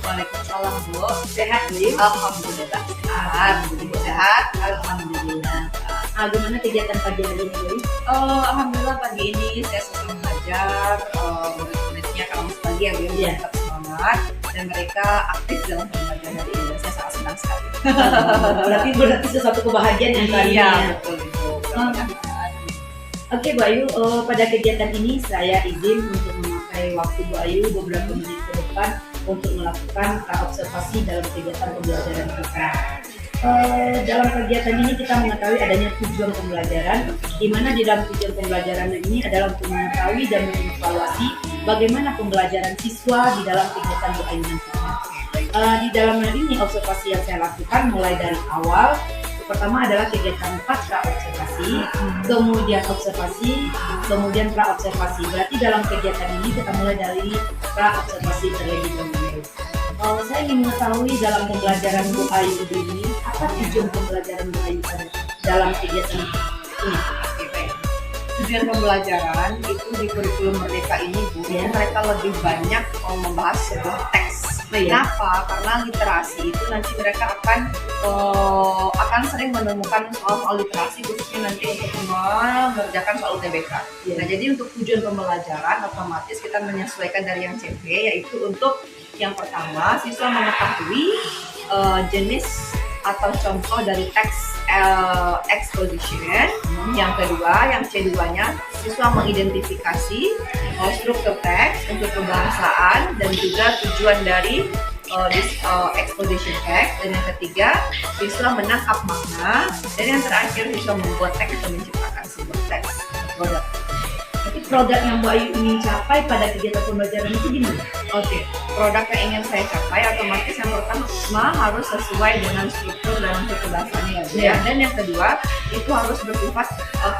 Waalaikumsalam Bu. Sehat Bu? Alhamdulillah sehat. Sehat. Alhamdulillah. Gimana kegiatan pagi hari ini Bu? Alhamdulillah pagi ini saya selesai mengajar murid-muridnya kampus pagi yang Iya. tetap semangat dan mereka aktif dalam pembelajaran hari ini. Saya sangat senang sekali. Berarti sesuatu kebahagiaan yang kali Iya ini. betul itu. Oke Bu Ayu, pada kegiatan ini saya izin untuk memakai waktu Bu Ayu beberapa menit ke depan untuk melakukan observasi dalam kegiatan pembelajaran kita. Dalam kegiatan ini kita mengetahui adanya tujuan pembelajaran, di mana di dalam tujuan pembelajaran ini adalah untuk mengetahui dan mengevaluasi bagaimana pembelajaran siswa di dalam kegiatan Bu Ayu nantinya. Di dalam hal ini observasi yang saya lakukan mulai dari awal. Pertama adalah kegiatan pra-observasi, kemudian observasi, kemudian pra-observasi. Berarti dalam kegiatan ini kita mulai dari pra-observasi terlebih dahulu. Saya ingin mengetahui dalam pembelajaran Bu Ayu ini, apa tujuan pembelajaran Bu Ayu dalam kegiatan ini? Oke, baik. Tujuan pembelajaran itu di kurikulum Merdeka ini Bu, mereka lebih banyak membahas sebuah teks. Kenapa? Karena literasi itu nanti mereka akan sering menemukan soal literasi khususnya nanti untuk mengerjakan soal UTBK. Nah, jadi untuk tujuan pembelajaran otomatis kita menyesuaikan dari yang CP, yaitu untuk yang pertama siswa mengetahui jenis atau contoh dari teks exposition. Yang kedua, yang C2-nya siswa mengidentifikasi struktur teks untuk kebangsaan dan juga tujuan dari exposition text. Dan yang ketiga, siswa menangkap makna. Dan yang terakhir, siswa membuat teks atau menciptakan sebuah teks produk. Tapi produk yang Bu Ayu ingin capai pada kegiatan pembelajaran itu gimana? Oke, produk yang ingin saya capai otomatis yang pertama harus sesuai dengan struktur dalam kebahasaannya ya. Dan yang kedua itu harus bersifat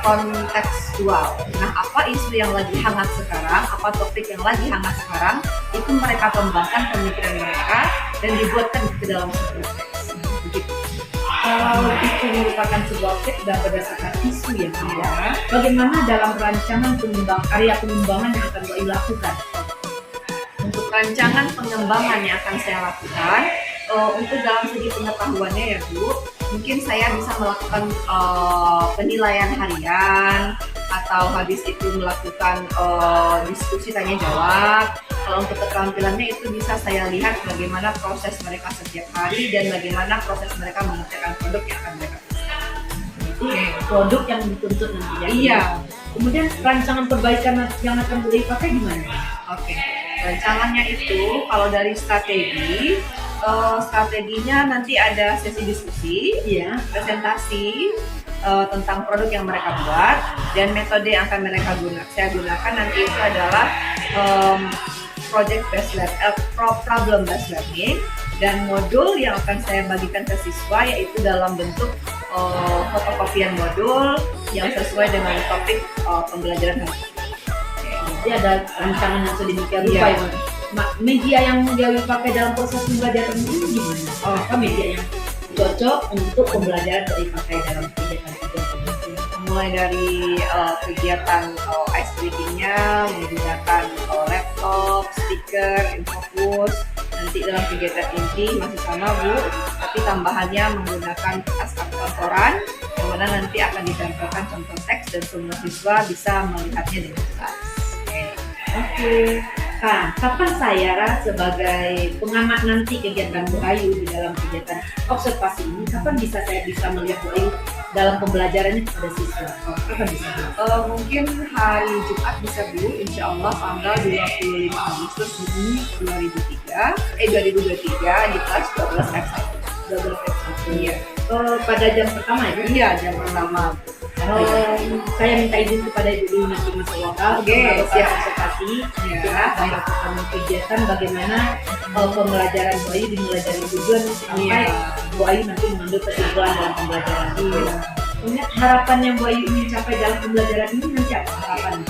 kontekstual. Nah, apa isu yang lagi hangat sekarang, apa topik yang lagi hangat sekarang, itu mereka kembangkan pemikiran mereka dan dibuatkan ke dalam sebuah teks. Begitu. Kalau itu merupakan sebuah teks dan berdasarkan isu yang ada, bagaimana dalam rancangan karya pengembangan yang akan Bu Ayu lakukan? Untuk rancangan pengembangan yang akan saya lakukan, untuk dalam segi pengetahuannya ya Bu, mungkin saya bisa melakukan penilaian harian atau habis itu melakukan diskusi tanya jawab. Kalau untuk keterampilannya itu bisa saya lihat bagaimana proses mereka setiap hari dan bagaimana proses mereka mengerjakan produk yang akan mereka Produk yang dituntut nanti ya. Iya. Kemudian rancangan perbaikan yang akan Bu Ayu pakai gimana? Oke. Rancangannya itu kalau dari strateginya nanti ada sesi diskusi, presentasi tentang produk yang mereka buat, dan metode yang akan mereka saya gunakan nanti itu adalah problem based learning, dan modul yang akan saya bagikan ke siswa yaitu dalam bentuk fotokopian modul yang sesuai dengan topik pembelajaran hari ini. Jadi ada rancangan yang sedemikian rupa ya. Media yang dia pakai dalam proses pembelajaran ini gimana? Apa media yang cocok untuk pembelajaran dipakai dalam kegiatan itu? Mulai dari kegiatan ice breaking-nya menggunakan laptop, speaker, infocus. Nanti dalam kegiatan inti masih sama Bu, tapi tambahannya menggunakan kertas kantoran yang mana nanti akan ditempelkan contoh teks dan semua siswa bisa melihatnya dengan jelas. Oke. Nah, kapan saya sebagai pengamat nanti kegiatan Bu Ayu di dalam kegiatan observasi ini, kapan saya bisa melihat Bu Ayu dalam pembelajarannya kepada siswa? Kapan bisa? Mungkin hari Jumat bisa Bu, insya Allah tanggal 25 Agustus 2023 di kelas 12F1. 12F1. Iya. Pada jam pertama ya? Iya, jam pertama. Saya minta izin kepada Ibu nanti masuk lokal siap observasi melakukan kegiatan bagaimana pembelajaran Bu Ayu dimulai dari tujuan sampai Bu Ayu nanti mengambil kesimpulan dalam pembelajaran. Kemudian harapan yang Bu Ayu ingin capai dalam pembelajaran ini nanti apa harapan?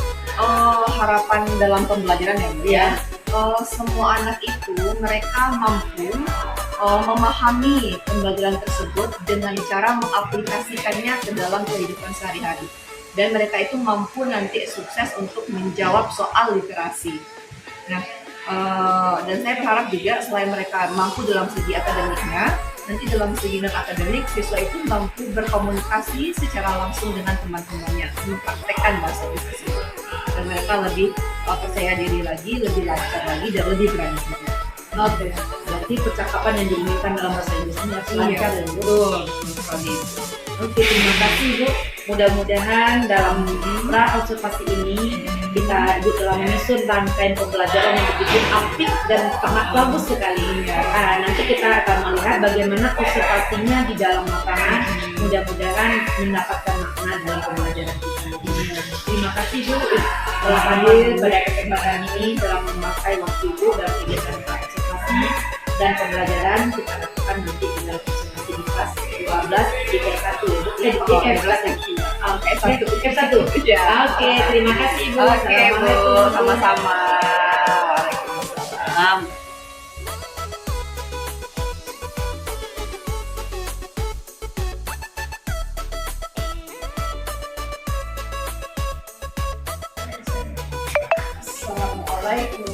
Harapan dalam pembelajaran ya Bu ya. Semua anak itu mereka mampu memahami pembelajaran tersebut dengan cara mengaplikasikannya ke dalam kehidupan sehari-hari, dan mereka itu mampu nanti sukses untuk menjawab soal literasi. Nah, Dan saya berharap juga selain mereka mampu dalam segi akademiknya, nanti dalam segi non akademik siswa itu mampu berkomunikasi secara langsung dengan teman-temannya, mempraktekkan bahasa Inggris itu. Dan mereka lebih percaya diri lagi, lebih lancar lagi, dan lebih berani juga. Oke, berarti percakapan yang diinginkan dalam bahasa Inggris ini harus lancar ya Bu. Betul sekali. Oke, terima kasih Bu. Mudah-mudahan dalam pra observasi ini Ibu telah menyusun rangkaian pembelajaran yang begitu apik dan sangat bagus sekali. Nanti kita akan melihat bagaimana observasinya di dalam lapangan. Mudah-mudahan mendapatkan makna dalam pembelajaran kita. Terima kasih Bu telah hadir pada kesempatan ini, telah memakai waktu Ibu dalam kegiatan pra observasi dan pembelajaran kita lakukan nanti di dalam observasi di kelas 12 di K1 ya Bu. Di K1. Ya. Oke, terima kasih Bu. Oke Bu, Assalamualaikum. sama-sama. Waalaikumsalam. Assalamualaikum.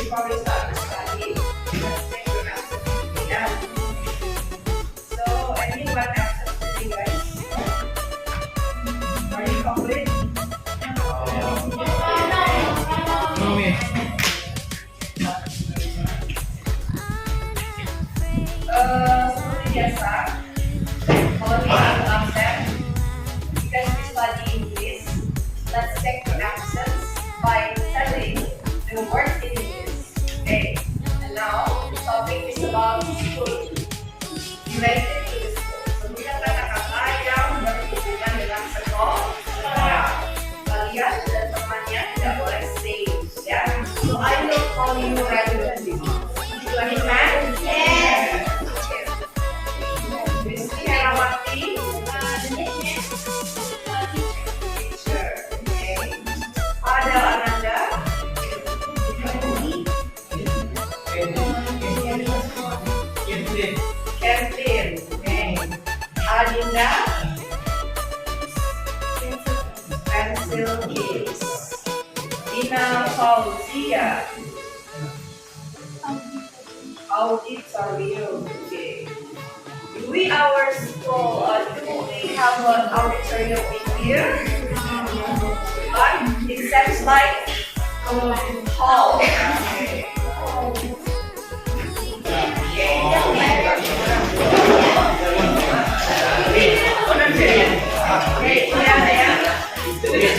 Before we start the study, let's take your absence down. So, anyone absent today, guys? Are you complete? Seperti biasa, kalau kita absen, because we study English, let's check your absence by telling the word in English. Okay, and now the topic is about school, related to the school. Kemudian kata-kata yang berhubungan dengan sekolah. Kalian dan temannya tidak boleh say, ya. So I will call you regularly. You understand? Yes. Rizky Herawati. Teacher. Okay. Adel Ananda. Kevin. Okay. Adinda. Pencil case. Ina Fauzia. Auditorium. Okay. Do we our school? Do we have an auditorium in here? But it sounds like hall. Okay.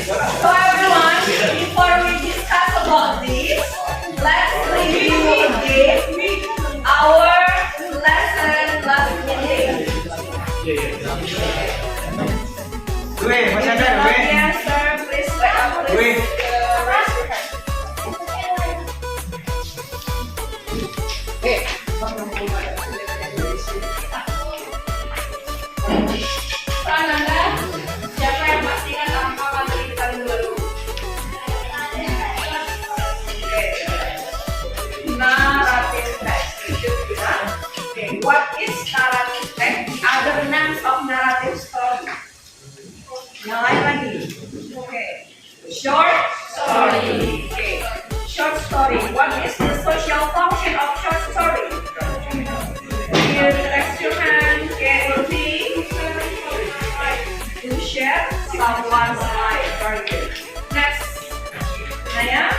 So everyone, before we discuss about this, let's review again our lesson last minute. Weh, masih ada weh? Yes, sir. Please wait up, please. Weh. Raise your hand. Okay. Prananda, siapa yang masih ingat angka materi kita minggu lalu? Oke. Narrative text. Okay. What is narrative text? Other names of narrative story. Yang lain lagi. Okay. Short story. Okay. Short story. What is the social function of short story? Here, raise your hand. Okay. To share someone's life. Very good. Next. Naya.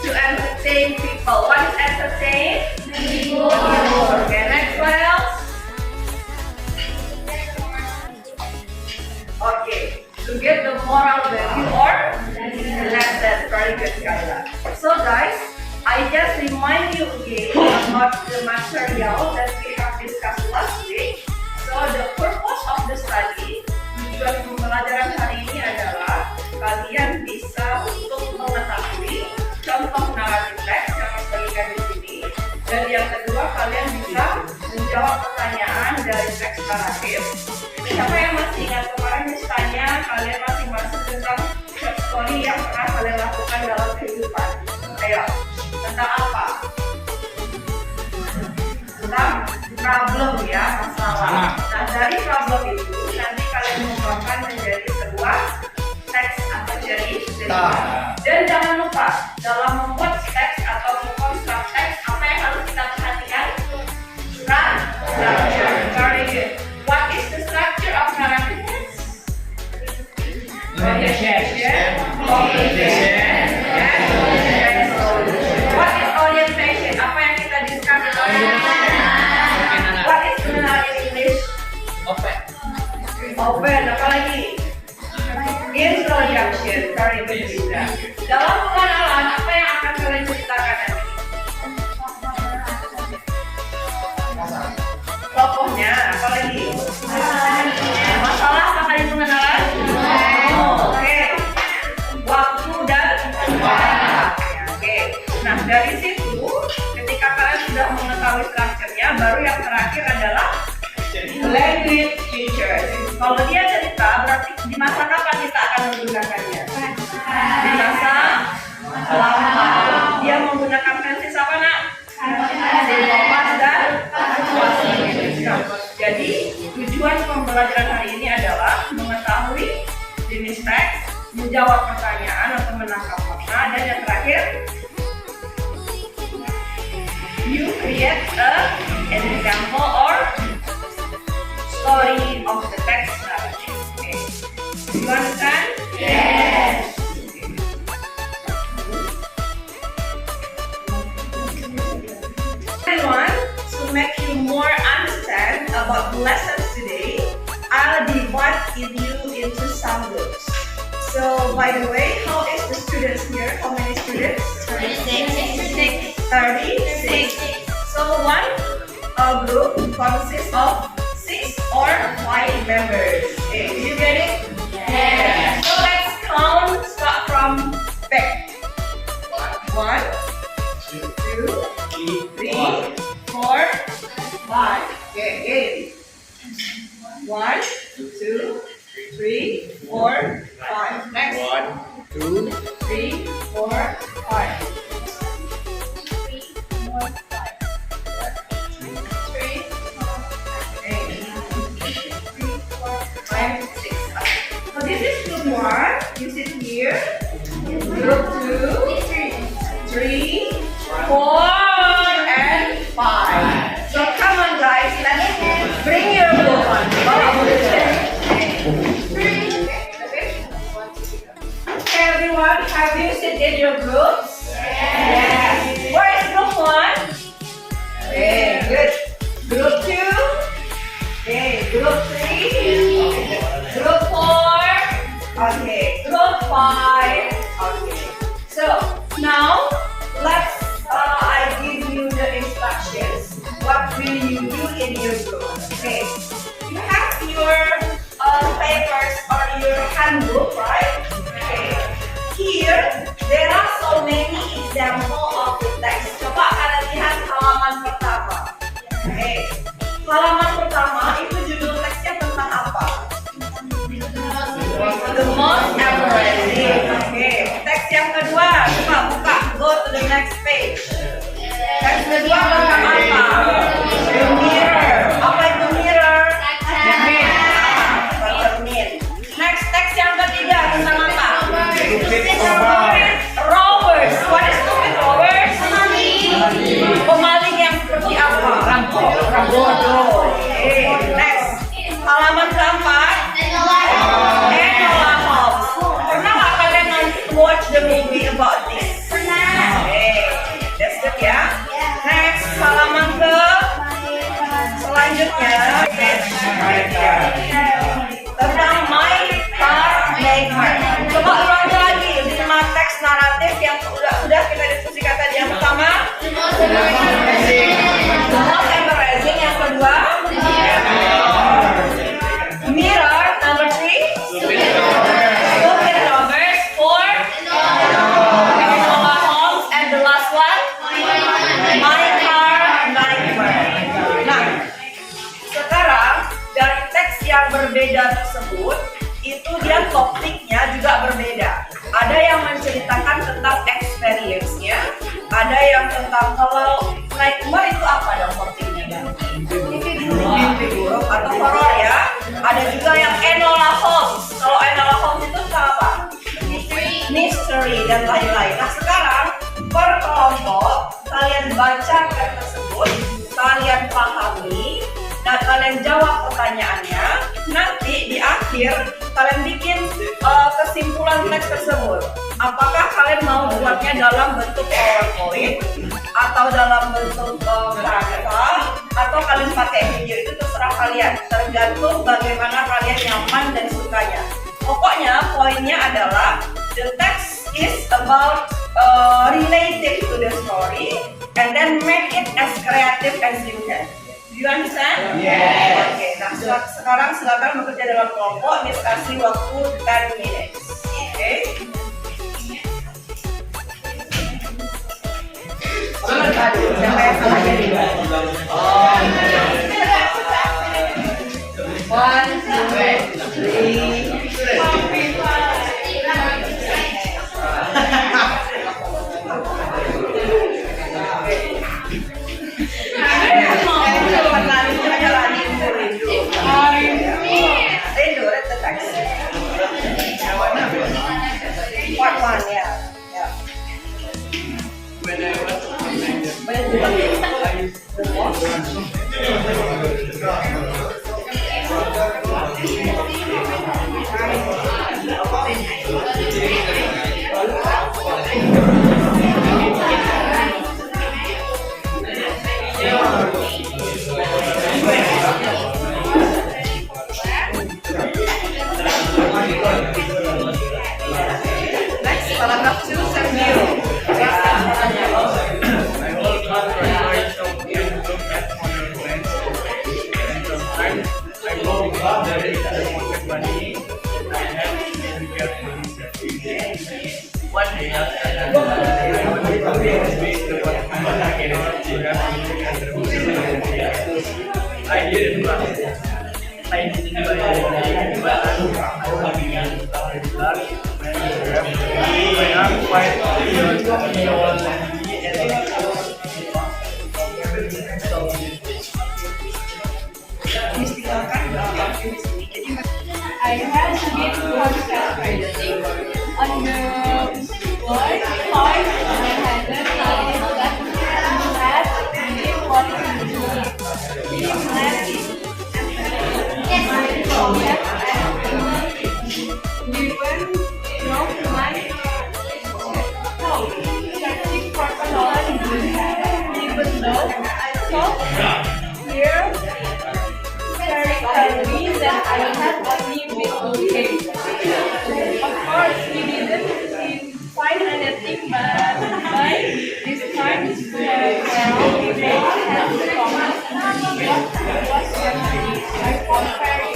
To entertain people. What is entertain? Okay. Next. What else? moral value or lesson. Very good, Kayla. So guys, I just remind you again about the material that we have discussed last week. So the purpose of the study, tujuan pembelajaran hari ini adalah kalian bisa untuk mengetahui contoh naratif teks yang saya berikan di sini. Dan yang kedua, kalian bisa menjawab pertanyaan dari teks naratif. Siapa yang masih ingat kemarin misalnya kalian masing-masing tentang short story yang pernah kalian lakukan dalam kehidupan? Ayo, tentang apa? Tentang problem ya, masalah. Nah, dari problem itu nanti kalian mengubahkan menjadi sebuah teks atau cerita. Dan jangan lupa dalam membuat teks atau mengkonstruk teks, apa yang harus kita perhatikan? Structure. Very good. What is the structure of narrative text? Orientation. What is orientation? Apa yang kita discuss in orientation? What is mengenal in English? Open. Apa lagi? Introduction. Very good juga. Dalam pengenalan, apa yang akan kalian ceritakan nanti? Tokohnya, apa lagi? Masalah apa kali pengenalan? Oke. Waktu dan tempat. Oke. Nah, dari situ, ketika kalian sudah mengetahui strukturnya, baru yang terakhir adalah language features. Kalau dia cerita, berarti di masa kapan kita akan menggunakannya? Di masa lampau. Dia menggunakan tenses apa, nak? Simple past dan passive. Jadi tujuan pembelajaran hari ini adalah mengetahui jenis teks, menjawab pertanyaan atau menangkap makna, dan yang terakhir, you create an example or story of the text narrative. Okay. You understand? Yes. Everyone, to make you more understand about the lessons today, I'll divide you into some groups. So, by the way, how is the students here? How many students? 36. 36. So, one group consists of 6 or 5 members. Okay, do you get it? Yes. So, let's count. Start from back. 1, 2, 3, 4, 5. Okay, 1, 2, 3, 4, 5. Next. 1, 2, 3, 4, 5. 5, 6. So this is group 1. You sit here. Group 2, 3, 4, and 5. So come on, guys. Let's bring your book on. Okay, everyone. Have you sit in your groups? Yes. Where is group 1? Okay, good. Group 2. Okay, group 3. Group 4. Okay, group 5. Okay. So now I give you the instructions. What will you do in your group? Okay. You have your papers or your handbook, right? Okay. Here there are so many examples of the text. Coba kalian lihat halaman pertama. Okay. Halaman pertama itu judul teksnya tentang apa? The most embarrassing. Okay. Teks yang kedua, coba buka. Go to the next page. Teks kedua tentang apa? The mirror. Apa itu mirror? Cermin. Next teks yang ketiga tentang apa? Robbers. What is stupid robbers? Pemaling yang seperti apa? Rampok. Okay. Next. Halaman keempat. Enola Holmes. Pernah nggak mystery, dan lain-lain. Nah sekarang per kelompok kalian baca teks tersebut, kalian pahami, dan kalian jawab pertanyaannya. Nanti di akhir kalian bikin kesimpulan teks tersebut. Apakah kalian mau buatnya dalam bentuk PowerPoint atau dalam bentuk Canva, atau kalian pakai video, itu terserah kalian, tergantung bagaimana kalian nyaman dan sukanya. Pokoknya poinnya adalah the text is about related to the story, and then make it as creative as you can. Do you understand? Yes. Oke, nah sekarang silakan bekerja dalam kelompok. Miss kasih waktu 10 minutes. Oke. Siapa yang salah jadi? One, two, three. Rindu, read the text. Part one, yeah. Next, paragraph 2, review. One day I didn't run. I didn't I had to get contact on the floor, hard, and I had to even though I thought here that I had only been okay. Of course, we didn't find anything, but by this time, we both had to promise what was happening. I felt very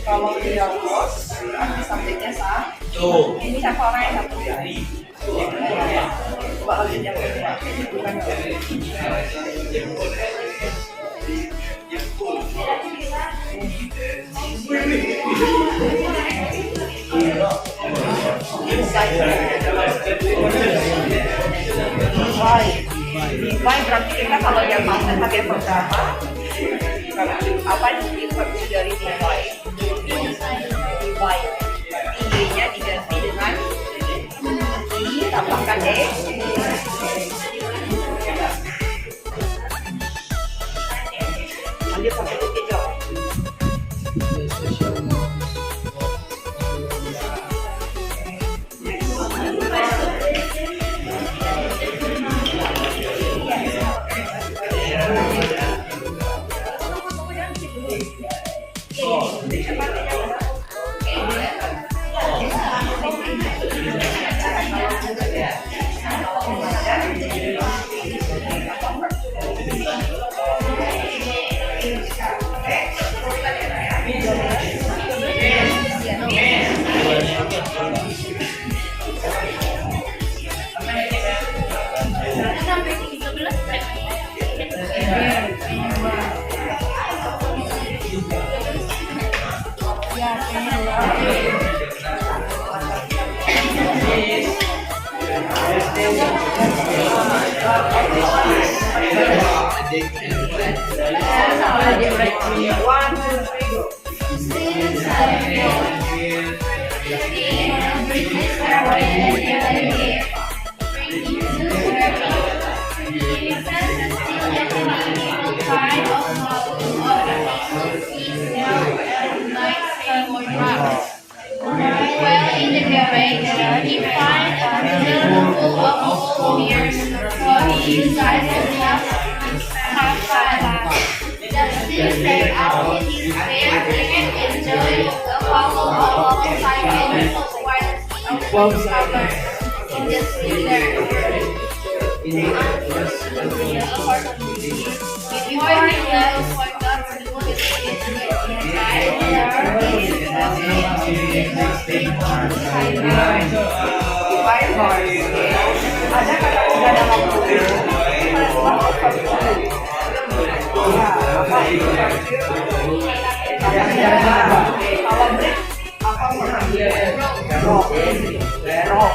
kalau di kos subjeknya sah, ini siapa orang yang satu coba lagi yang kedua bukan Why berarti kita kalau yang master pakai verb apa? Apa verb dari divide? Well, in the narrator, he finds a river full of years, so he decides to have fun. The still set out in his fair and enjoy the follow alongside many of while he discovers in the thriller. Before he left, forgot to do his Five bars. Ada kata udah dalam buku. Kalau break apa rock.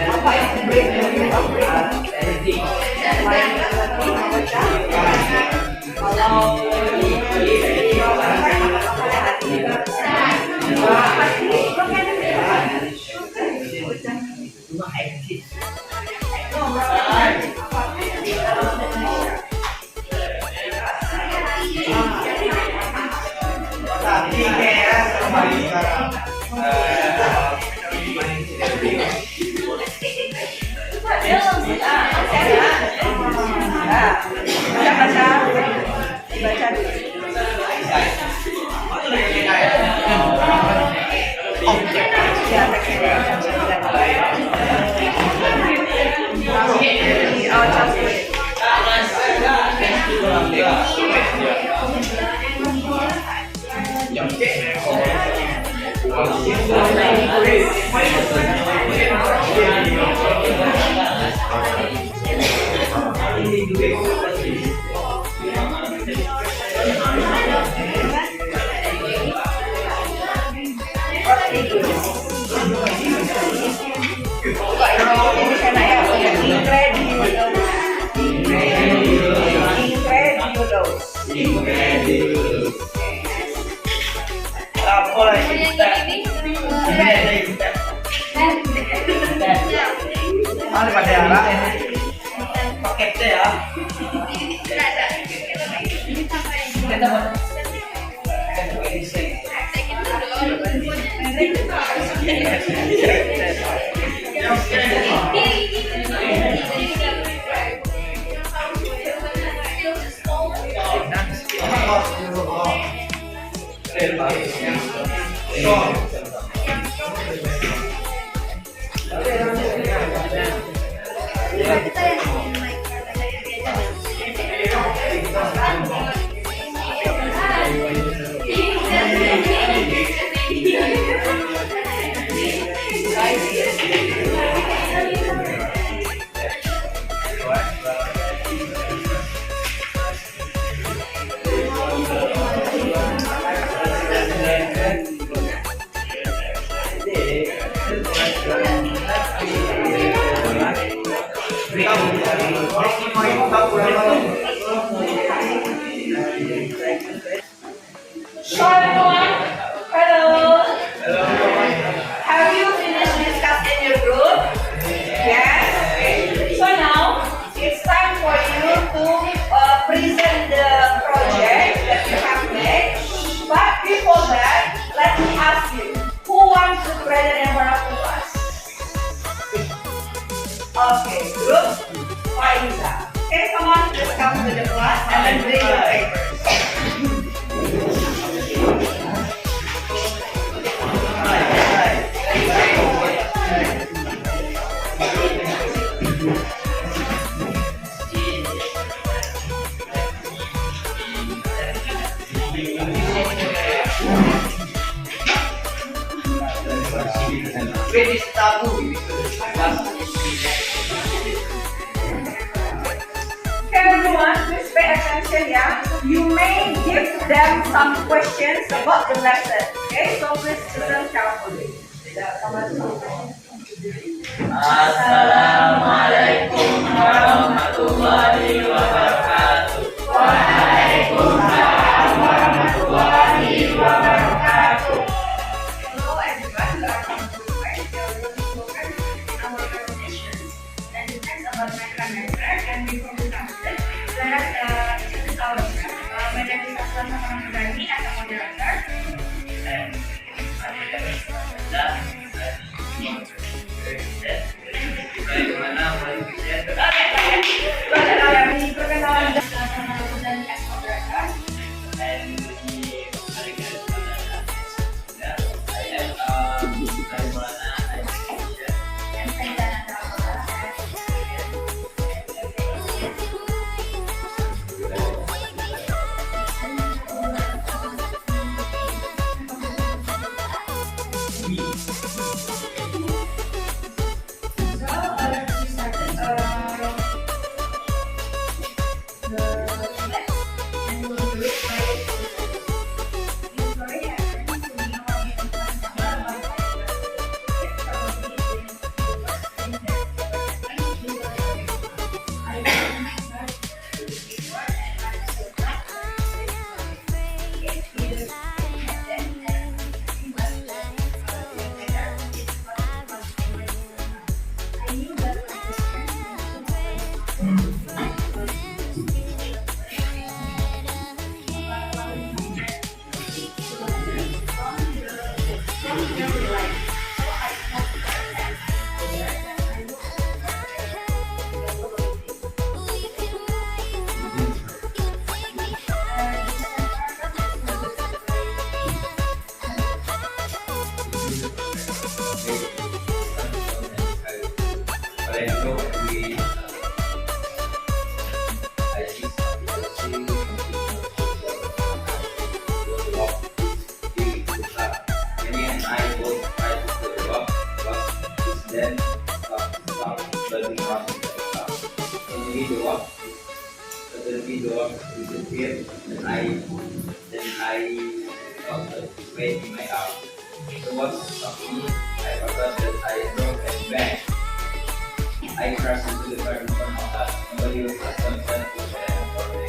Apa itu break? So everyone, hello. Have you finished discussing your group? Yes. Okay. So now it's time for you to present the project that you have made. But before that, let me ask you, who wants to present in front of us? Okay, group Faiza. Okay, come on, let's come to the class and then bring your papers. Finish tabu. Okay, everyone, please pay attention, yeah? you may give them some questions about the lesson. Okay, so please listen carefully. Assalamualaikum warahmatullahi wabarakatuh. Hello everyone, we are from Group 5. We are going to focus on our presentations. And the text about my semester and before we start, let us introduce ourselves. My name is Aslan Samarandani as a moderator. And bagaimana mulai present? Perkenalan dan as moderator. And ini mereka ya, saya dari mana? And saya Dana Dara. Wait in my arm. The boss of me, I forgot that I broke a bag. I crashed into the car in front of us. Nobody was concerned to share for me.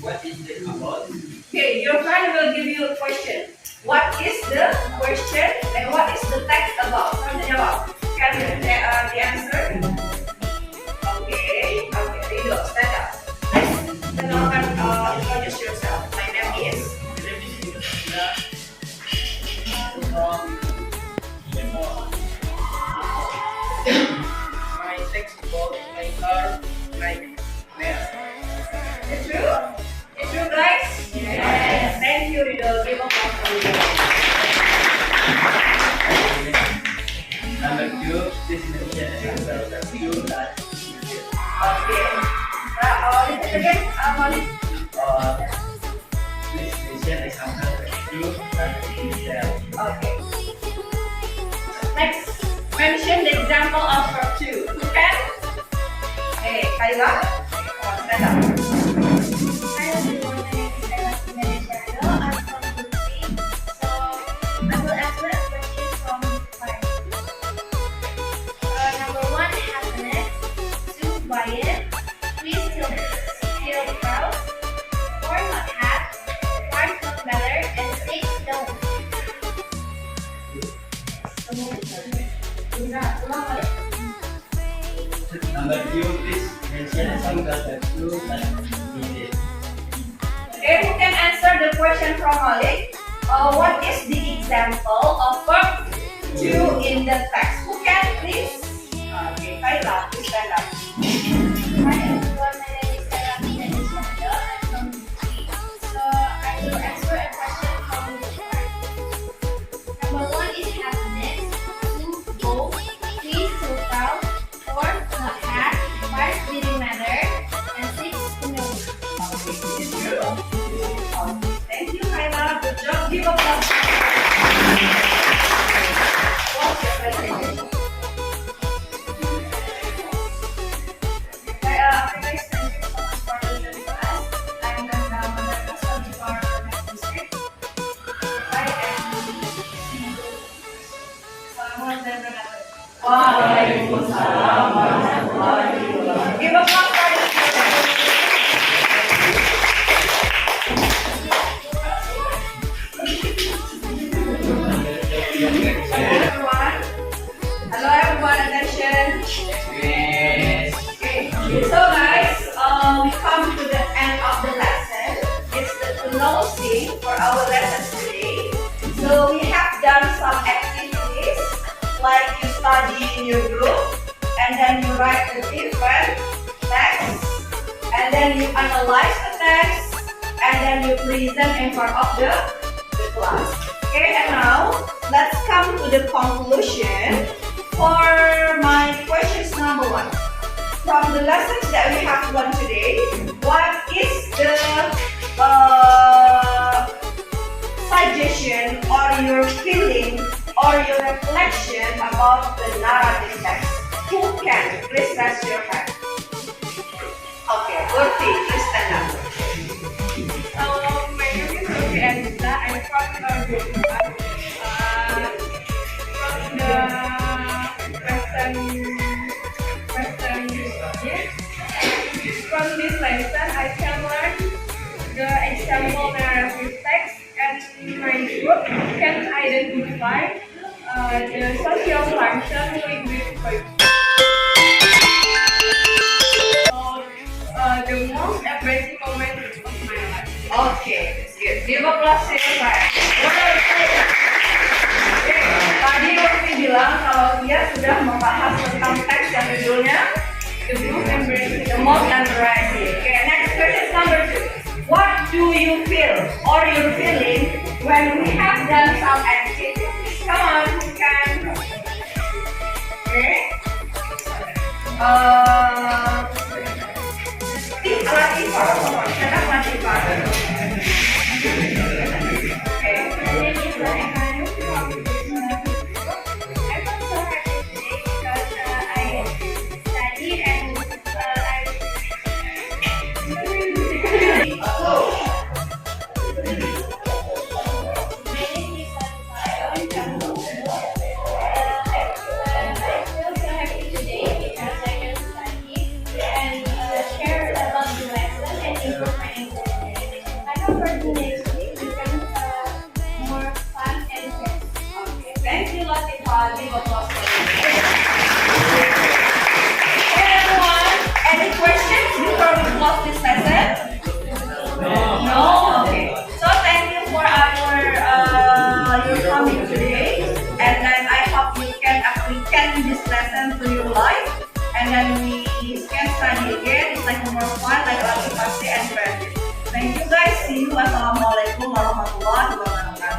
What is it about? Okay, your friend will give you a question. What is the question and what is the text about? Kamu jawab. Can you the answer? Okay, Rido, stand up. Let's kenalkan, introduce yourself. My name is. My text about my car, like there. It's true? It's true, guys? Yes. Thank you, Rido. Give a clap for Rido. Number two, this is the answer two that Okay. Repeat again, Malik. this station is answer two that is there. Okay. Next, mention the example of verb 2. Who can? Hey, Kayla. Stand up. Hi everyone, my name is Ella Jimenez-Yado. I'm from Group 3. So I will answer a question from part. Number 1, happiness. 2, buy it. 3, still proud. 4, not have. 5, not better. And 6, don't. mention some that you can need it. Okay, who can answer the question from Malik? What is the example of verb to in the text? Who can please? Okay, Kayla, please stand up. Hi everyone, my name is Karami and is Shanda. I'm from UP. So I will answer a question from the part. Number 1 is happiness, 2 go, 3 total, 4 not have, 5 didn't matter, and 6 no. Okay, this is true. Okay, thank you, Kayla. Good job. Give a applause. What's your presentation? Okay, guys, thank you so much for listening to us. I'm Ganda Mandana, study for our next district. Bye and see you. Assalamualaikum Waalaikumsalam warahmatullahi wabarakatuh. Give a applause for this everyone. Hello everyone, attention. Yes. Okay, so guys, we come to the end of the lesson. It's the closing for our lesson today. So we have done some activities, like you study in your group, and then you write the different text, and then you analyze the text, and then you present in front of the class. Okay, and now let's come to the conclusion for my questions number 1. From the lessons that we have learned today, what is the suggestion or your feeling or your reflection about the narrative text? Who can? Please raise your hand. Okay, Gurti, please stand up. My name is Sophie Anita. I'm from group 1. From the from this lesson, I can learn the example narrative text, and my group can identify the social function linguistic. The most embarrassing moment of my life. Okay, that's good. Give a applause to your friend. Oke, tadi Urfi bilang kalau dia sudah membahas tentang teks yang judulnya The Most Embarrassing. Okay, next question is number 2. What do you feel or you're feeling when we have done some activities? Come on, you can. Okay. Latifah, come on, shut up, Latifah. Okay. My name is Latifah. I'm so happy today because I study and Thank you, Latifah. Give applause for her. Hey everyone, any questions before we close this lesson? No? Okay. So thank you for your coming today, and then I hope you can apply this lesson to your life, and then we can study again. It's like more fun, like Latifah say, and practice. Thank you guys. See you. Assalamualaikum warahmatullahi wabarakatuh.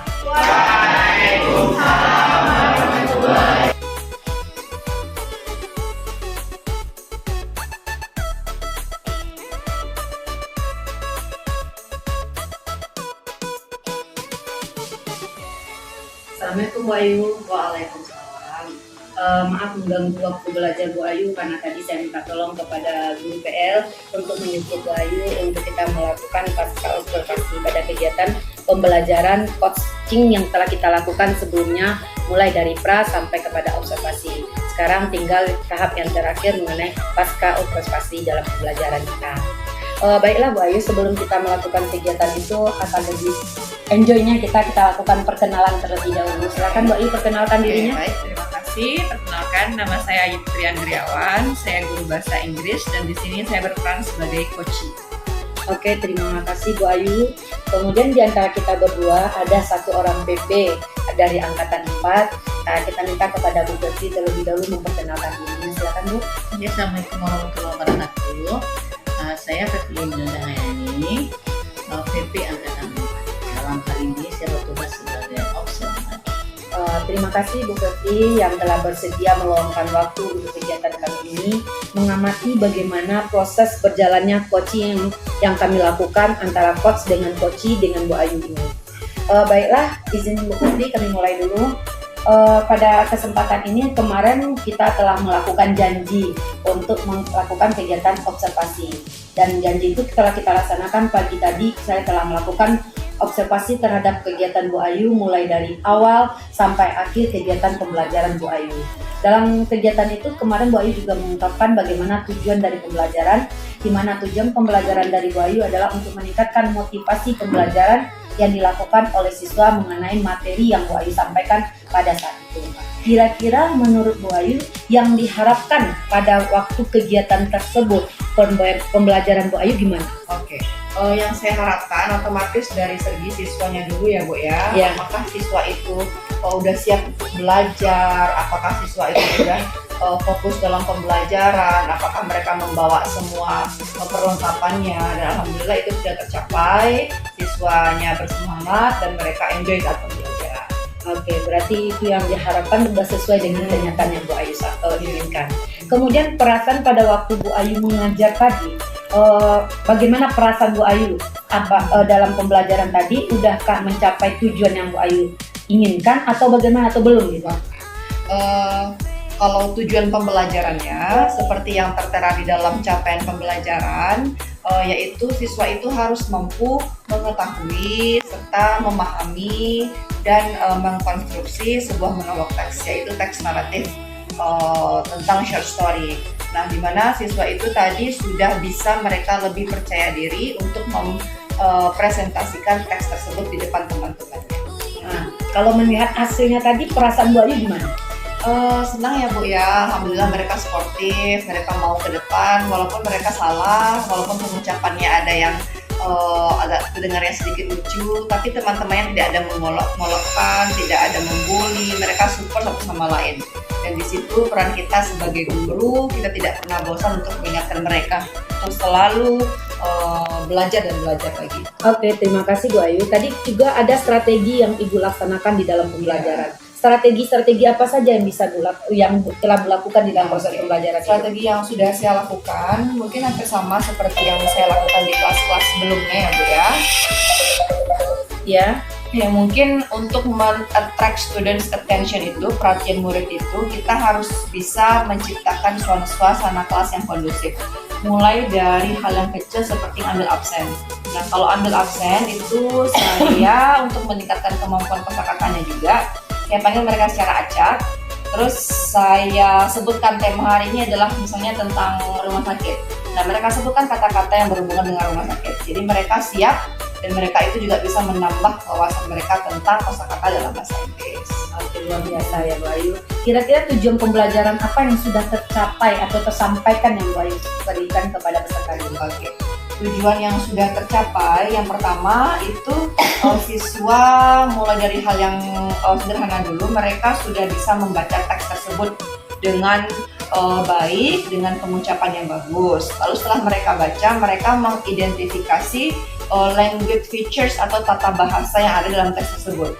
Assalamualaikum Bu Ayu. Waalaikumsalam. Maaf mengganggu waktu belajar Bu Ayu karena tadi saya minta tolong kepada guru PL untuk menyuruh Bu Ayu untuk kita melakukan pasca observasi pada kegiatan pembelajaran coaching yang telah kita lakukan sebelumnya, mulai dari pra sampai kepada observasi. Sekarang tinggal tahap yang terakhir mengenai pasca observasi dalam pembelajaran kita. Baiklah Bu Ayu, sebelum kita melakukan kegiatan itu akan lebih enjoy-nya kita lakukan perkenalan terlebih dahulu. Silakan Bu Ayu perkenalkan dirinya. Baik, terima kasih. kasih. Perkenalkan, nama saya Ayu Putri Andriawan. Saya guru bahasa Inggris dan di sini saya berperan sebagai coach. Oke, terima kasih Bu Ayu. Kemudian di antara kita berdua ada satu orang PP dari angkatan 4. Kita minta kepada Bu Putri terlebih dahulu memperkenalkan diri. Silakan Bu. Assalamualaikum warahmatullahi wabarakatuh. Saya Fetlin Dahayani, PP Angkatan 4. Dalam hal ini saya bertugas sebagai observer. Terima kasih Bu Putri yang telah bersedia meluangkan waktu untuk kegiatan kami ini, mengamati bagaimana proses berjalannya coaching yang kami lakukan antara coach dengan coachee dengan Bu Ayu ini. Baiklah, izin Bu Putri kami mulai dulu. Pada kesempatan ini kemarin kita telah melakukan janji untuk melakukan kegiatan observasi, dan janji itu telah kita laksanakan. Pagi tadi saya telah melakukan observasi terhadap kegiatan Bu Ayu mulai dari awal sampai akhir kegiatan pembelajaran Bu Ayu. Dalam kegiatan itu kemarin Bu Ayu juga mengungkapkan bagaimana tujuan dari pembelajaran, di mana tujuan pembelajaran dari Bu Ayu adalah untuk meningkatkan motivasi pembelajaran yang dilakukan oleh siswa mengenai materi yang Bu Ayu sampaikan pada saat itu. Kira-kira menurut Bu Ayu yang diharapkan pada waktu kegiatan tersebut, pembelajaran Bu Ayu gimana? Oke. Yang saya harapkan otomatis dari segi siswanya dulu ya Bu ya. Ya. Apakah siswa itu udah siap untuk belajar? Apakah siswa itu sudah fokus dalam pembelajaran? Apakah mereka membawa semua perlengkapannya? Dan alhamdulillah itu sudah tercapai. Siswanya bersemangat dan mereka enjoy saat pembelajaran. Oke, berarti itu yang diharapkan sudah sesuai dengan kenyataan yang Bu Ayu inginkan. Kemudian perasaan pada waktu Bu Ayu mengajar tadi, bagaimana perasaan Bu Ayu dalam pembelajaran tadi? Udahkah mencapai tujuan yang Bu Ayu inginkan atau bagaimana atau belum gitu? Kalau tujuan pembelajarannya seperti yang tertera di dalam capaian pembelajaran, yaitu siswa itu harus mampu mengetahui serta memahami dan mengkonstruksi sebuah monolog teks, yaitu teks naratif tentang short story. Nah, di mana siswa itu tadi sudah bisa mereka lebih percaya diri untuk mempresentasikan teks tersebut di depan teman-temannya. Nah, kalau melihat hasilnya tadi, perasaan Bu Ayu gimana? Senang ya Bu ya, alhamdulillah mereka sportif, mereka mau ke depan walaupun mereka salah, walaupun pengucapannya ada yang agak kedengarannya sedikit lucu, tapi teman-temannya tidak ada mengolok-olokkan, tidak ada membuli, mereka support satu sama lain. Dan di situ peran kita sebagai guru, kita tidak pernah bosan untuk mengingatkan mereka untuk selalu belajar dan belajar lagi. Oke, terima kasih Bu Ayu. Tadi juga ada strategi yang Ibu laksanakan di dalam pembelajaran. Strategi-strategi apa saja yang yang telah dilakukan di dalam proses pembelajaran? Strategi yang sudah saya lakukan mungkin hampir sama seperti yang saya lakukan di kelas-kelas sebelumnya ya Bu ya. Ya mungkin untuk men-attract students attention itu, perhatian murid itu, kita harus bisa menciptakan suasana kelas yang kondusif. Mulai dari hal yang kecil seperti ambil absen. Nah, kalau ambil absen itu saya untuk meningkatkan kemampuan kosakatanya juga, saya panggil mereka secara acak. Terus saya sebutkan tema hari ini adalah misalnya tentang rumah sakit. Nah, mereka sebutkan kata-kata yang berhubungan dengan rumah sakit. Jadi mereka siap dan mereka itu juga bisa menambah wawasan mereka tentang kosakata dalam bahasa Inggris. Oke, luar biasa ya Bu Ayu. Kira-kira tujuan pembelajaran apa yang sudah tercapai atau tersampaikan yang Bu Ayu berikan kepada peserta didik? Oke. Tujuan yang sudah tercapai, yang pertama itu siswa mulai dari hal yang sederhana dulu, mereka sudah bisa membaca teks tersebut dengan baik, dengan pengucapan yang bagus. Lalu setelah mereka baca, mereka mengidentifikasi language features atau tata bahasa yang ada dalam teks tersebut.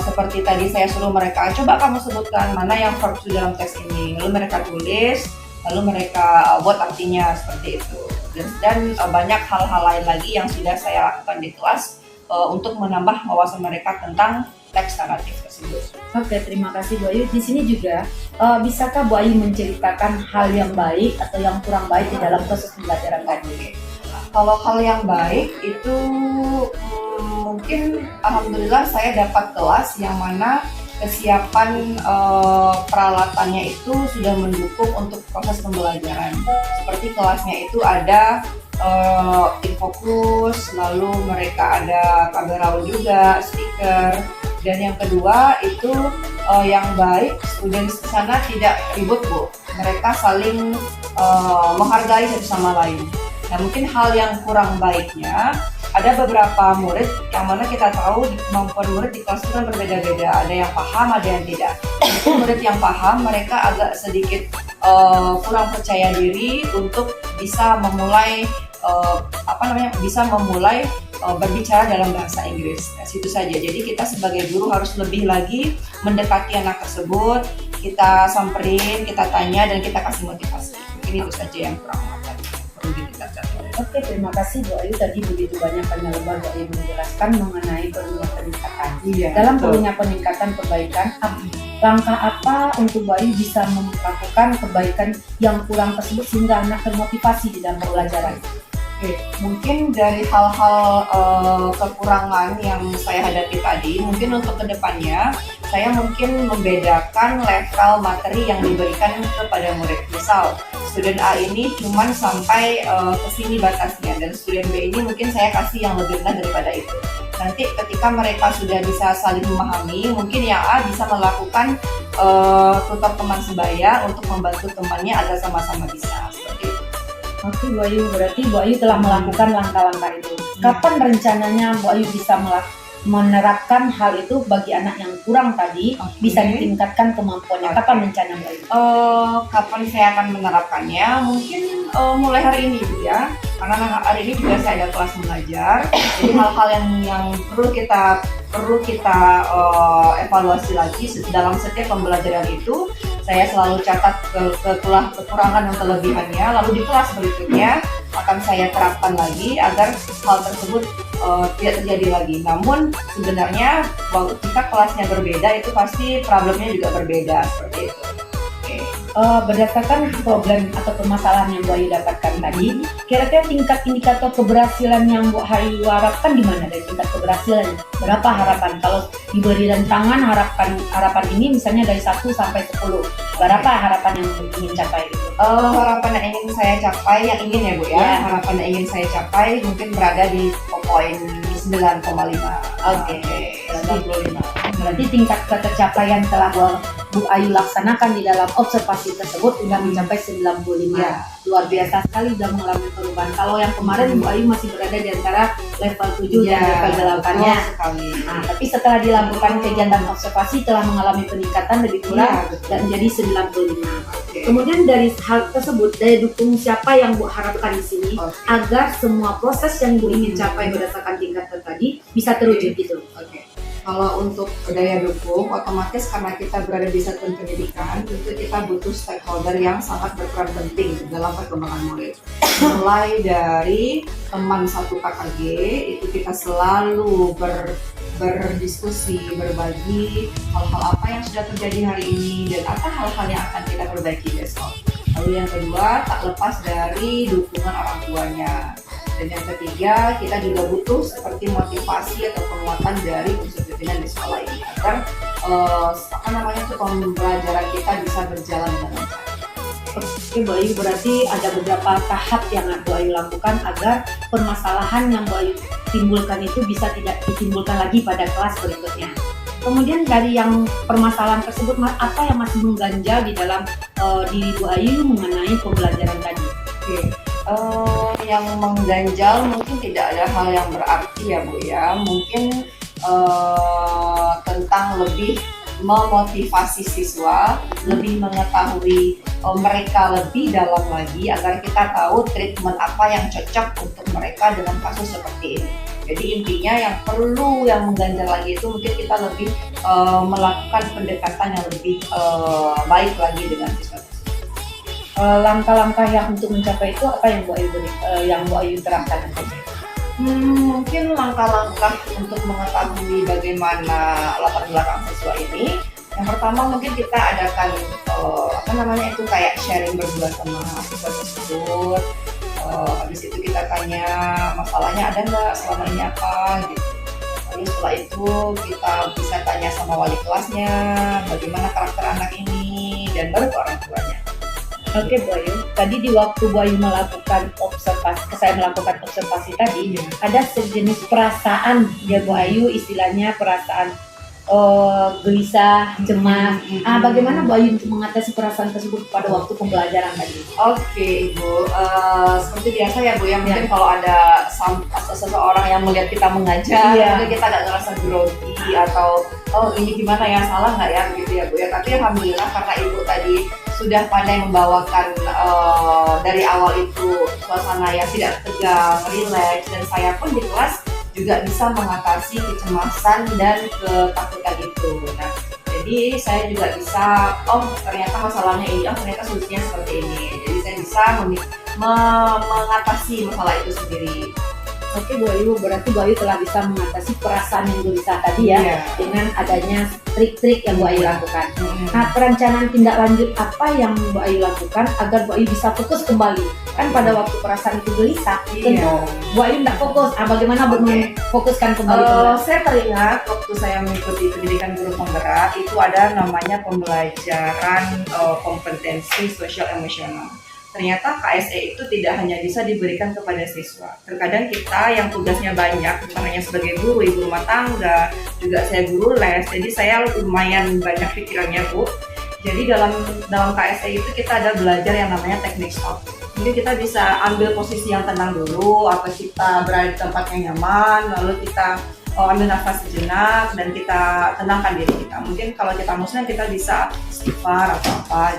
Seperti tadi saya suruh mereka, coba kamu sebutkan mana yang verbs dalam teks ini. Lalu mereka tulis, lalu mereka buat artinya seperti itu. Dan banyak hal-hal lain lagi yang sudah saya lakukan di kelas untuk menambah wawasan mereka tentang teks naratif tersebut. Oke, terima kasih Bu Ayu. Di sini juga, bisakah Bu Ayu menceritakan hal yang baik atau yang kurang baik di dalam proses pembelajaran tadi? Kalau hal yang baik itu mungkin alhamdulillah saya dapat kelas yang mana kesiapan peralatannya itu sudah mendukung untuk proses pembelajaran. Seperti kelasnya itu ada InFocus, lalu mereka ada kamera juga, speaker, Dan yang kedua itu yang baik, student di sana tidak ribut Bu. Mereka saling menghargai satu sama lain. Nah mungkin hal yang kurang baiknya, ada beberapa murid yang mana kita tahu kemampuan murid di kelas itu kan berbeda-beda. Ada yang paham, ada yang tidak. Mungkin murid yang paham mereka agak sedikit kurang percaya diri untuk bisa memulai berbicara dalam bahasa Inggris. Nah, situ saja. Jadi kita sebagai guru harus lebih lagi mendekati anak tersebut, kita samperin, kita tanya, dan kita kasih motivasi. Mungkin itu saja yang kurang perlu ditingkatkan. Oke, terima kasih Bu Ayu. Tadi begitu banyak lebar Bu Ayu menjelaskan mengenai perlunya peningkatan. Dalam perlunya peningkatan perbaikan, langkah apa untuk Bu Ayu bisa melakukan perbaikan yang kurang tersebut sehingga anak termotivasi di dalam pembelajaran? Oke, mungkin dari hal-hal kekurangan yang saya hadapi tadi, mungkin untuk kedepannya saya mungkin membedakan level materi yang diberikan kepada murid. Misal, student A ini cuma sampai ke sini batasnya, dan student B ini mungkin saya kasih yang lebih rendah daripada itu. Nanti ketika mereka sudah bisa saling memahami, mungkin yang A bisa melakukan tutor teman sebaya untuk membantu temannya agar sama-sama bisa, seperti itu. Oke Bu Ayu, berarti Bu Ayu telah melakukan langkah-langkah itu. Kapan rencananya Bu Ayu bisa menerapkan hal itu bagi anak yang kurang tadi, bisa ditingkatkan kemampuannya? Kapan rencana Bu Ayu? Kapan saya akan menerapkannya? Mungkin mulai hari ini Bu ya. Karena hari ini juga saya ada kelas mengajar. Jadi hal-hal yang perlu kita evaluasi lagi dalam setiap pembelajaran itu. Saya selalu catat kekurangan dan kelebihannya, lalu di kelas berikutnya akan saya terapkan lagi agar hal tersebut tidak terjadi lagi. Namun sebenarnya waktu kita kelasnya berbeda, itu pasti problemnya juga berbeda, seperti itu. Berdasarkan problem atau permasalahan yang Bu Ayu dapatkan tadi, kira-kira tingkat indikator keberhasilan yang Bu Ayu harapkan di mana dari tingkat keberhasilan? Berapa harapan? Kalau diberi rentangan harapan ini misalnya dari 1 sampai 10, berapa harapan yang ingin capai itu? Harapan yang ingin saya capai, yang ingin ya Bu ya, harapan yang ingin saya capai mungkin berada di poin 9,5. Oke, 95. Berarti tingkat ketercapaian telah Bu Ayu laksanakan di dalam observasi tersebut sudah mencapai 95. Ya. Luar biasa sekali sudah mengalami perubahan. Kalau yang kemarin Bu Ayu masih berada di antara level 7 dan level 8-nya. Nah, tapi setelah dilakukan kegiatan observasi telah mengalami peningkatan lebih kurang dan menjadi 95. Kemudian dari hal tersebut, daya dukung siapa yang Bu harapkan di sini agar semua proses yang Bu ingin capai berdasarkan tingkatan tadi bisa terwujud gitu. Kalau untuk daya dukung, otomatis karena kita berada di satuan pendidikan, tentu kita butuh stakeholder yang sangat berperan penting dalam perkembangan murid. Mulai dari teman satu KKG, itu kita selalu berdiskusi, berbagi hal-hal apa yang sudah terjadi hari ini dan apa hal-hal yang akan kita perbaiki besok. Lalu yang kedua, tak lepas dari dukungan orang tuanya. Dan yang ketiga, kita juga butuh seperti motivasi atau penguatan dari unsur pimpinan di sekolah ini agar pembelajaran kita bisa berjalan dengan lancar. Oke Bu Ayu, berarti ada beberapa tahap yang Bu Ayu lakukan agar permasalahan yang Bu Ayu timbulkan itu bisa tidak ditimbulkan lagi pada kelas berikutnya. Kemudian dari yang permasalahan tersebut, apa yang masih mengganjal di dalam diri Bu Ayu mengenai pembelajaran tadi? Yang mengganjal mungkin tidak ada hal yang berarti ya Bu ya. Mungkin tentang lebih memotivasi siswa, lebih mengetahui mereka lebih dalam lagi agar kita tahu treatment apa yang cocok untuk mereka dengan kasus seperti ini. Jadi intinya yang mengganjal lagi itu mungkin kita lebih melakukan pendekatan yang lebih baik lagi dengan siswa. Langkah-langkah yang untuk mencapai itu apa yang Bu Ayu terapkan? Mungkin langkah-langkah untuk mengetahui bagaimana latar belakang siswa ini. Yang pertama mungkin kita adakan kayak sharing berdua sama siswa tersebut. Habis itu kita tanya masalahnya ada nggak selama ini apa gitu. Lalu setelah itu kita bisa tanya sama wali kelasnya bagaimana karakter anak ini dan baru ke orang tuanya. Oke Bu Ayu, tadi di waktu Bu Ayu melakukan observasi, saya melakukan observasi tadi, ada sejenis perasaan ya Bu Ayu, istilahnya perasaan gelisah, cemas. Bagaimana Bu Ayu untuk mengatasi perasaan tersebut pada waktu pembelajaran tadi? Oke Ibu, seperti biasa ya Bu ya, mungkin kalau ada seseorang yang melihat kita mengajar, Iya. mungkin kita agak ngerasa grogi atau oh ini gimana ya, salah nggak ya gitu ya Bu ya. Tapi alhamdulillah karena Ibu tadi sudah pandai membawakan dari awal itu suasana yang tidak tegang, rileks, dan saya pun di kelas juga bisa mengatasi kecemasan dan ketakutan itu. Nah, jadi saya juga bisa, oh ternyata masalahnya ini, oh ternyata solusinya seperti ini. Jadi saya bisa mengatasi masalah itu sendiri. Oke Bu Ayu, berarti Bu Ayu telah bisa mengatasi perasaan yang gelisah tadi ya, Iya. dengan adanya trik-trik yang Bu Ayu lakukan. Mm-mm. Nah, perencanaan tindak lanjut apa yang Bu Ayu lakukan agar Bu Ayu bisa fokus kembali? Kan pada waktu perasaan itu gelisah, tentu Iya. Bu Ayu tidak fokus. Bagaimana Bu memfokuskan kembali? Saya teringat waktu saya mengikuti pendidikan guru penggerak itu ada namanya pembelajaran kompetensi sosial emosional. Ternyata KSE itu tidak hanya bisa diberikan kepada siswa. Terkadang kita yang tugasnya banyak, bukan hanya sebagai guru, ibu rumah tangga, juga saya guru les, jadi saya lumayan banyak pikirannya Bu. Jadi dalam KSE itu kita ada belajar yang namanya teknik stop. Mungkin kita bisa ambil posisi yang tenang dulu, atau kita berada di tempat yang nyaman, lalu kita ambil nafas sejenak dan kita tenangkan diri kita. Mungkin kalau kita muslim kita bisa istighfar atau apa.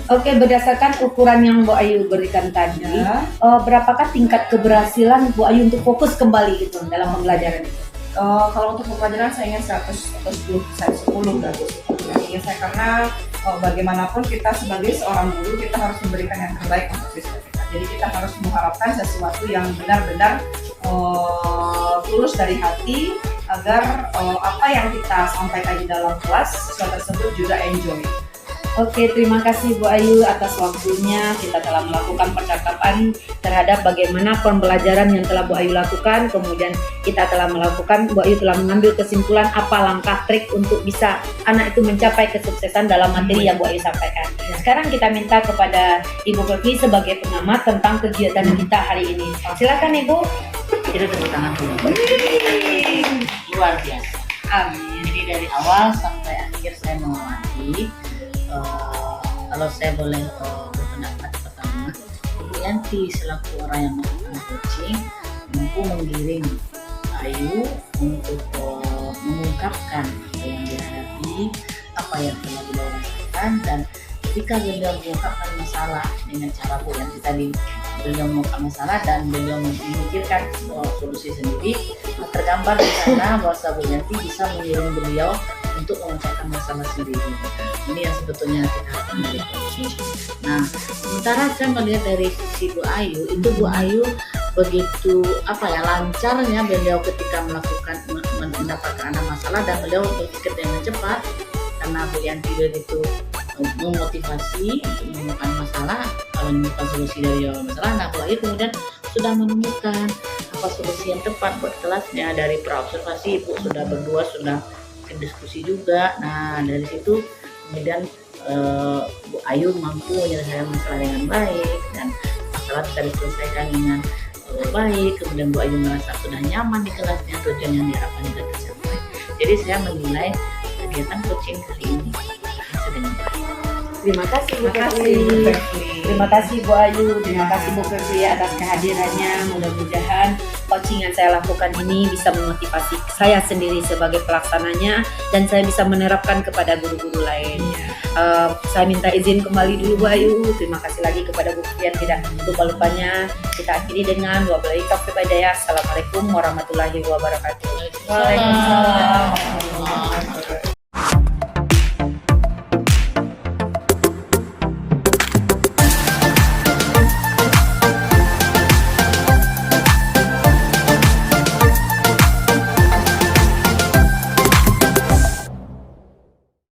Oke, berdasarkan ukuran yang Bu Ayu berikan tadi, Ya. berapakah tingkat keberhasilan Bu Ayu untuk fokus kembali gitu dalam pembelajaran itu? Kalau untuk pembelajaran saya ingin 100 atau 10 dan 10 ingin saya, karena bagaimanapun kita sebagai seorang guru kita harus memberikan yang terbaik untuk siswa kita. Jadi kita harus mengharapkan sesuatu yang benar-benar tulus dari hati agar apa yang kita sampaikan di dalam kelas siswa tersebut juga enjoy. Oke, terima kasih Bu Ayu atas waktunya. Kita telah melakukan percakapan terhadap bagaimana pembelajaran yang telah Bu Ayu lakukan. Kemudian kita telah melakukan, Bu Ayu telah mengambil kesimpulan apa langkah trik untuk bisa anak itu mencapai kesuksesan dalam materi yang Bu Ayu sampaikan. Sekarang kita minta kepada Ibu Fevi sebagai pengamat tentang kegiatan kita hari ini. Silakan Ibu. Kita tepuk tangan dulu. Luar biasa. Amin. Jadi dari awal sampai akhir saya mengamati. Kalau saya boleh berpendapat pertama, Ibu Yanti selaku orang yang melakukan coaching mampu menggiring Ayu untuk mengungkapkan apa yang dihadapi, apa yang telah beliau rasakan, dan ketika beliau mengungkapkan masalah dengan cara Bu Yanti tadi, beliau mengungkapkan masalah dan beliau memikirkan solusi sendiri, tergambar di sana bahwa Bu Yanti bisa mengiring beliau untuk memecahkan masalah sendiri. Ini yang sebetulnya kita harapkan dari coaching. Nah, sementara saya melihat dari sisi Bu Ayu, itu Bu Ayu begitu lancarnya beliau ketika mendapatkan ada masalah, dan beliau berpikir dengan cepat karena Bu Yanti begitu memotivasi untuk menemukan masalah, menemukan solusi dari masalah. Nah, Bu Ayu kemudian sudah menemukan apa solusi yang tepat buat kelasnya. Dari praobservasi Ibu sudah berdua sudah diskusi juga. Nah, dari situ kemudian Bu Ayu mampu menyelesaikan masalah dengan baik dan masalah bisa diselesaikan dengan baik. Kemudian Bu Ayu merasa sudah nyaman di kelasnya, tujuan yang diharapkan juga tercapai. Jadi saya menilai kegiatan coaching kali ini berhasil dengan baik. Terima kasih Bu Terima kasih, Fevi. Bu Fevi. Terima kasih Bu Ayu, terima kasih Bu Fevi atas kehadirannya. Mudah-mudahan coaching yang saya lakukan ini bisa memotivasi saya sendiri sebagai pelaksananya, dan saya bisa menerapkan kepada guru-guru lain. Saya minta izin kembali dulu Bu Ayu. Terima kasih lagi kepada Bu Fevi yang tidak lupa-lupanya. Kita akhiri dengan wabillahi taufiq wal hidayah. Assalamualaikum warahmatullahi wabarakatuh. Waalaikumsalam.